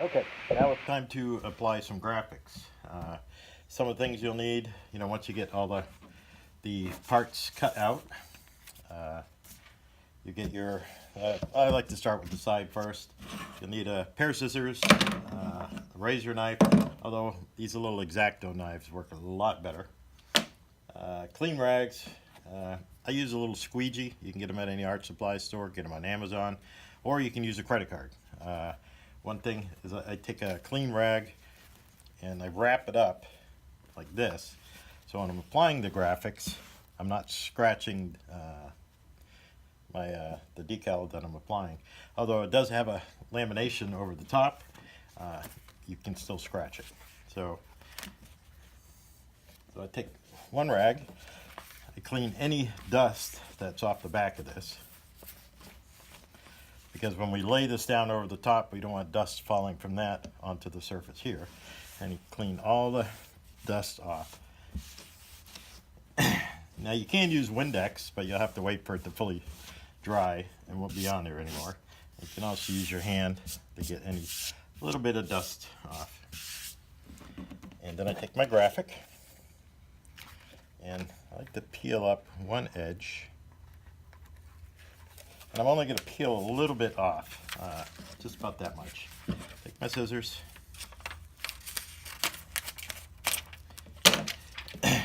Okay, now it's time to apply some graphics. Some of the things you'll need, once you get all the parts cut out, you get your, I like to start with the side first. You'll need a pair of scissors, a razor knife, although these little X-Acto knives work a lot better. Clean rags. I use a little squeegee. You can get them at any art supply store, get them on Amazon, or you can use a credit card. One thing is I take a clean rag and I wrap it up like this. So when I'm applying the graphics, I'm not scratching the decal that I'm applying. Although it does have a lamination over the top, you can still scratch it. So I take one rag, I clean any dust that's off the back of this, because when we lay this down over the top, we don't want dust falling from that onto the surface here. And you clean all the dust off. Now you can use Windex, but you'll have to wait for it to fully dry and won't be on there anymore. You can also use your hand to get any little bit of dust off. And then I take my graphic and I like to peel up one edge. And I'm only going to peel a little bit off, just about that much. Take my scissors.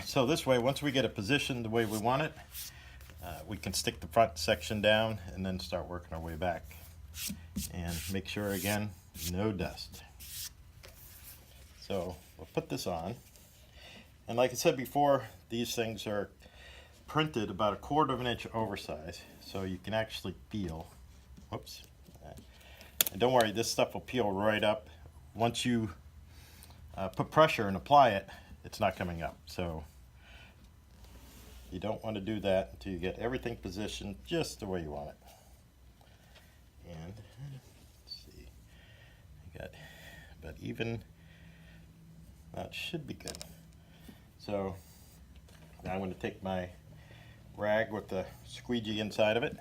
So this way, once we get it positioned the way we want it, we can stick the front section down and then start working our way back. And make sure, again, no dust. So we'll put this on. And like I said before, these things are printed about 1/4 of an inch oversize, so you can actually peel. Whoops. And don't worry, this stuff will peel right up. Once you put pressure and apply it, it's not coming up. So you don't want to do that until you get everything positioned just the way you want it. And let's see, I got about even. That should be good. So now I'm going to take my rag with the squeegee inside of it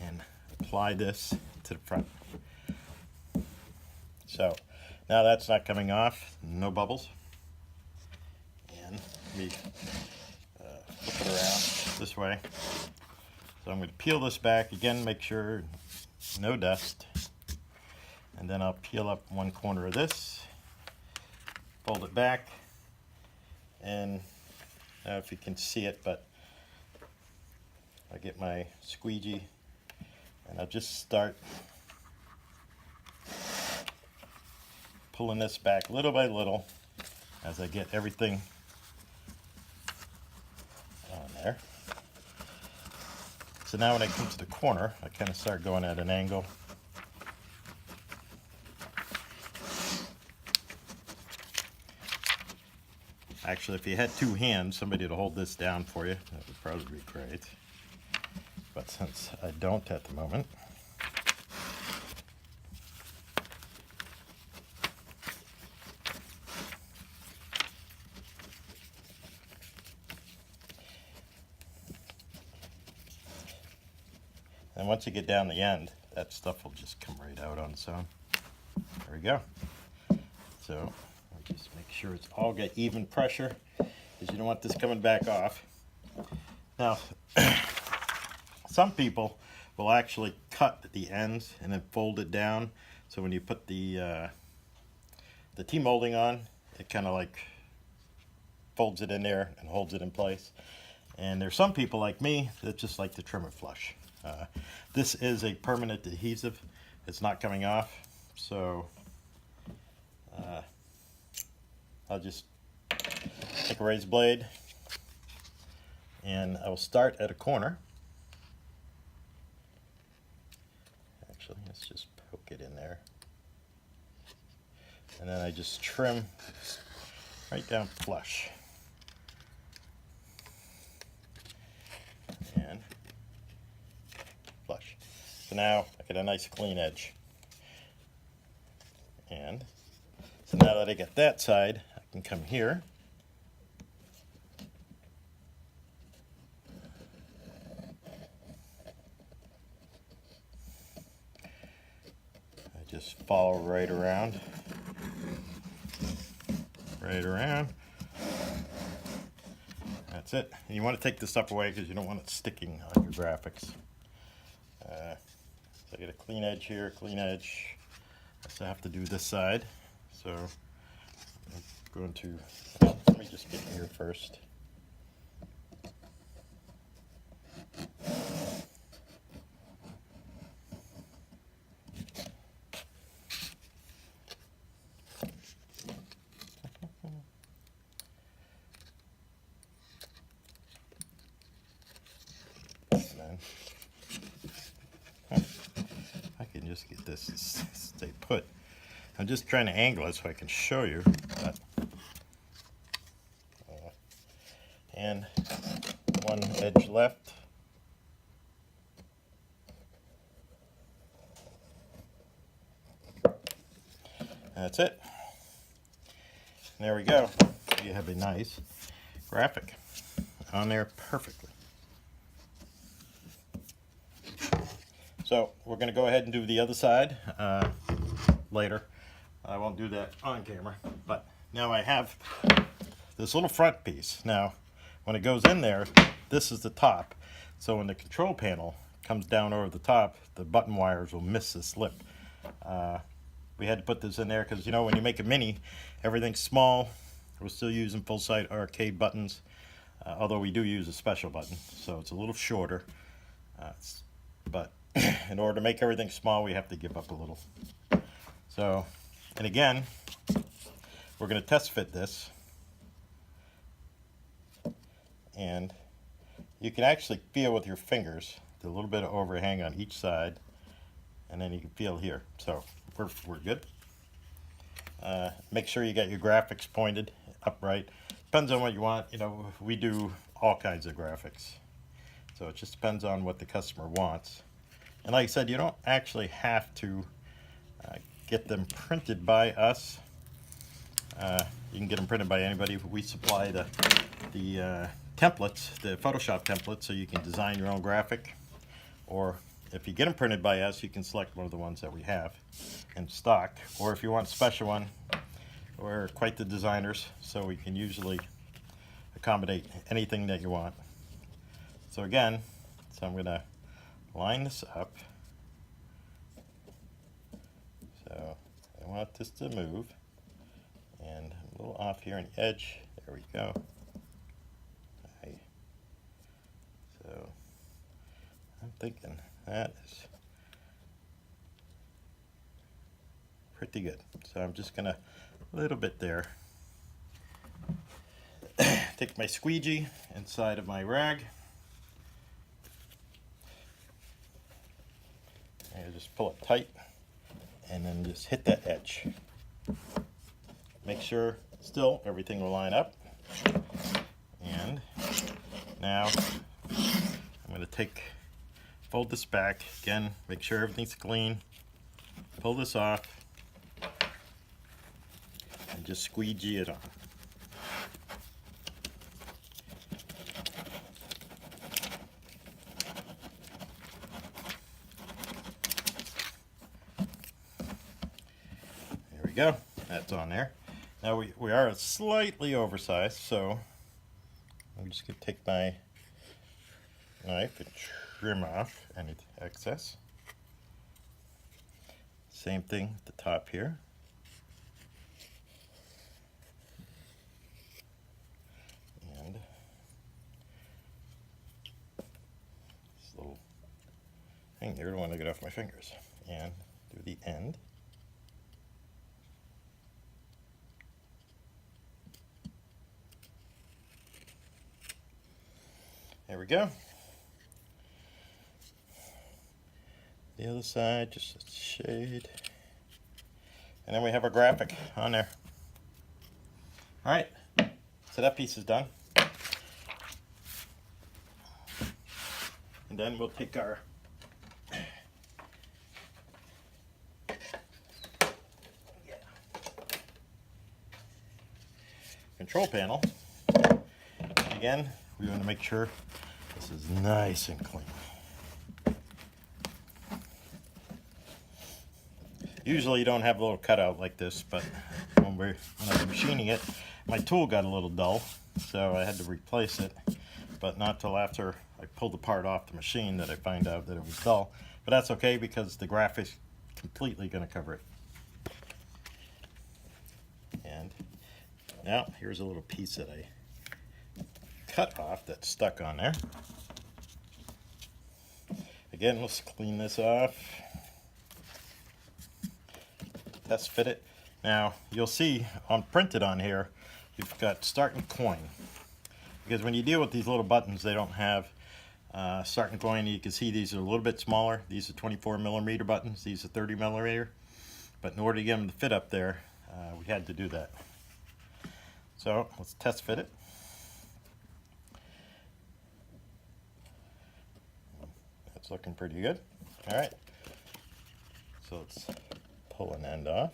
and apply this to the front. So now that's not coming off, no bubbles. And let me flip it around this way. So I'm going to peel this back again, make sure no dust. And then I'll peel up one corner of this, fold it back, and I don't know if you can see it, but I get my squeegee and I'll just start pulling this back little by little as I get everything on there. So now when I come to the corner, I kind of start going at an angle. Actually, if you had two hands, somebody to hold this down for you, that would probably be great. But since I don't at the moment, and once you get down the end, that stuff will just come right out on its own. There we go. So I'll just make sure it's all got even pressure, because you don't want this coming back off. Now, some people will actually cut the ends and then fold it down. So when you put the T-molding on, it kind of like folds it in there and holds it in place. And there's some people like me that just like to trim it flush. This is a permanent adhesive. It's not coming off. So I'll just take a raised blade and I will start at a corner. Actually, let's just poke it in there. And then I just trim right down flush. And flush. So now I get a nice clean edge. And so now that I get that side, I can come here. I just follow right around. Right around. That's it. And you want to take this stuff away because you don't want it sticking on your graphics. So I get a clean edge here, clean edge. So I have to do this side. So I'm going to, let me just get here first. I can just get this to stay put. I'm just trying to angle it so I can show you. But, and one edge left. That's it. There we go. You have a nice graphic on there perfectly. So we're going to go ahead and do the other side later. I won't do that on camera, but now I have this little front piece. Now, when it goes in there, this is the top. So when the control panel comes down over the top, the button wires will miss this lip. We had to put this in there because, you know, when you make a Mini, everything's small. We're still using full-size arcade buttons, although we do use a special button, so it's a little shorter. But in order to make everything small, we have to give up a little. So, and again, we're going to test fit this. And you can actually feel with your fingers the little bit of overhang on each side, and then you can feel here. So we're good. Make sure you got your graphics pointed upright. Depends on what you want. You know, we do all kinds of graphics, so it just depends on what the customer wants. And like I said, you don't actually have to get them printed by us. You can get them printed by anybody. We supply the templates, the Photoshop templates, so you can design your own graphic. Or if you get them printed by us, you can select one of the ones that we have in stock. Or if you want a special one, we're quite the designers, so we can usually accommodate anything that you want. So again, I'm going to line this up. So I want this to move, and a little off here on the edge. There we go. Okay. So I'm thinking that is pretty good. So I'm just gonna a little bit there. Take my squeegee inside of my rag. And just pull it tight, and then just hit that edge. Make sure still everything will line up. And now I'm going to fold this back again, make sure everything's clean, pull this off, and just squeegee it on. There we go, that's on there. Now we are slightly oversized, so I'm just going to take my knife and trim off any excess. Same thing at the top here. And this little thing here, I don't want to get off my fingers. And do the end. There we go. The other side, just a shade. And then we have our graphic on there. All right, so that piece is done. And then we'll take our control panel. Again, we want to make sure this is nice and clean. Usually you don't have a little cutout like this, but when I was machining it, my tool got a little dull, so I had to replace it. But not till after I pulled the part off the machine that I find out that it was dull. But that's okay because the graphic's completely going to cover it. And now here's a little piece that I cut off that's stuck on there. Again, let's clean this off. Test fit it. Now you'll see on printed on here, you've got start and coin. Because when you deal with these little buttons, they don't have start and coin. You can see these are a little bit smaller. These are 24mm buttons. These are 30mm. But in order to get them to fit up there, we had to do that. So let's test fit it. That's looking pretty good. All right. So let's pull an end off.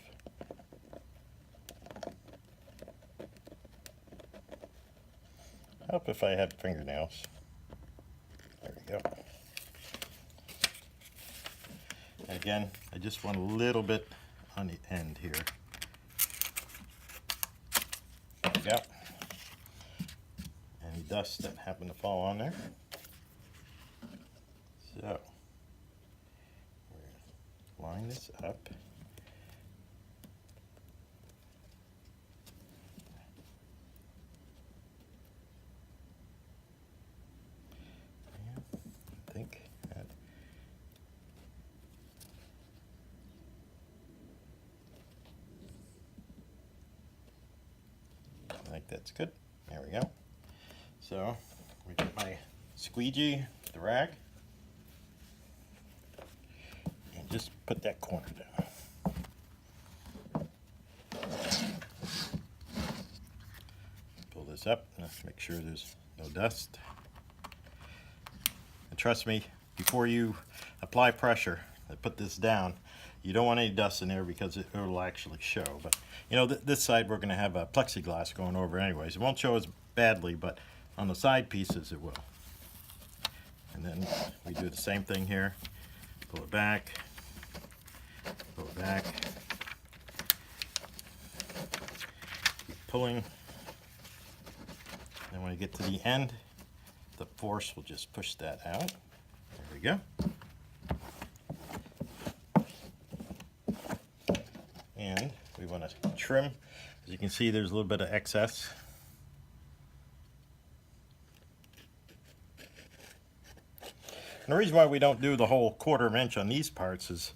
Help if I had fingernails. There we go. And again, I just want a little bit on the end here. There we go. Any dust that happened to fall on there. So, we're going to line this up. I think that that's good. There we go. So, we get my squeegee, the rag. Just put that corner down. Pull this up. Let's make sure there's no dust. And trust me, before you apply pressure and put this down, you don't want any dust in there because it will actually show. But you know, this side we're going to have a plexiglass going over anyways. It won't show as badly, but on the side pieces it will. And then we do the same thing here. Pull it back. Pull it back. Keep pulling. And when we get to the end, the force will just push that out. There we go. And we want to trim. As you can see, there's a little bit of excess. And the reason why we don't do the whole 1/4 inch on these parts is,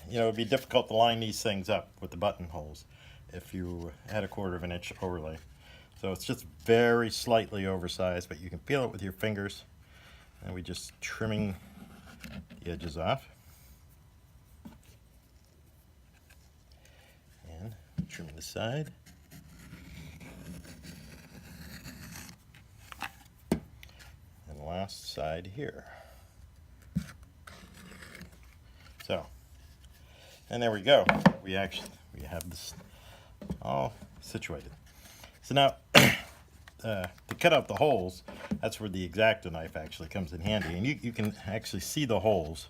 you know, it'd be difficult to line these things up with the buttonholes if you had a 1/4 inch overlay. So it's just very slightly oversized, but you can feel it with your fingers. And we just trimming the edges off. And trim the side. And last side here. So, and there we go. We have this all situated. So now, to cut out the holes, that's where the X-Acto knife actually comes in handy. And you can actually see the holes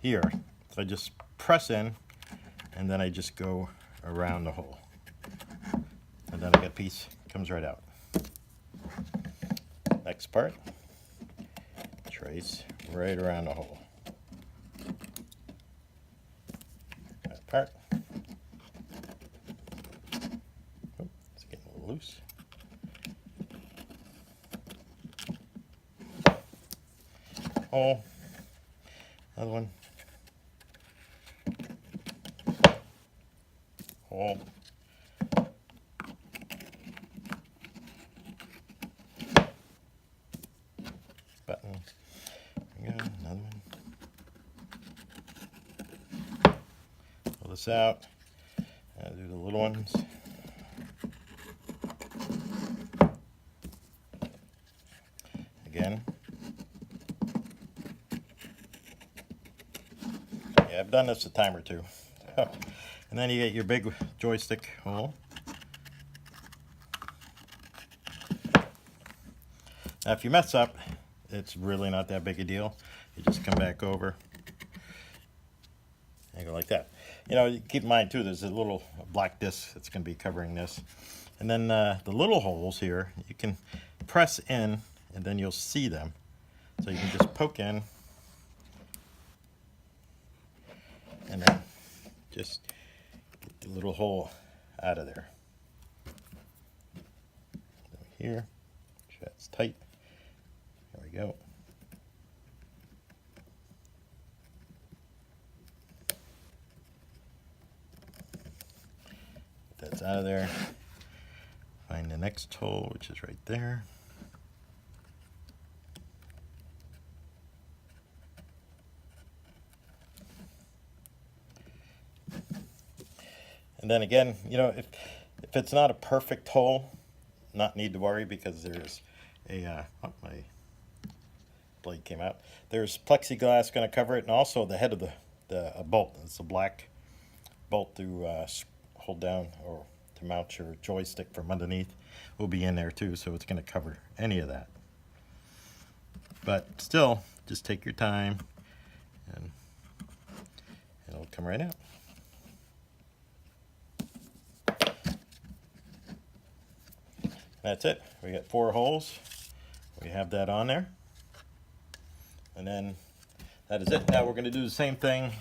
here. So I just press in, and then I just go around the hole. And then I get a piece, comes right out. Next part, trace right around the hole. That part. Oh, it's getting a little loose. Hole. Another one. Hole. Button. There we go. Another one. Pull this out. I'll do the little ones. Again. Yeah, I've done this a time or two. And then you get your big joystick hole. Now if you mess up, it's really not that big a deal. You just come back over And go like that. You know, keep in mind too, there's a little black disc that's going to be covering this. And then the little holes here, you can press in and then you'll see them. So you can just poke in and then just get the little hole out of there. Here, make sure that's tight. There we go. That's out of there. Find the next hole, which is right there. And then again, you know, if it's not a perfect hole, not need to worry, because there's a oh, my blade came out. There's plexiglass going to cover it, and also the head of the bolt. It's a black bolt to hold down or to mount your joystick from underneath. Will be in there too, so it's going to cover any of that. But still, just take your time, and it'll come right out. That's it. We got 4 holes. We have that on there. And then that is it. Now we're going to do the same thing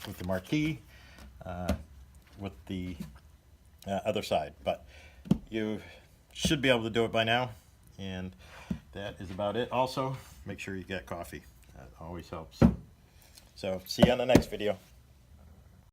with the marquee, with the other side. But you should be able to do it by now. And that is about it. Also, make sure you get coffee. That always helps. So see you on the next video.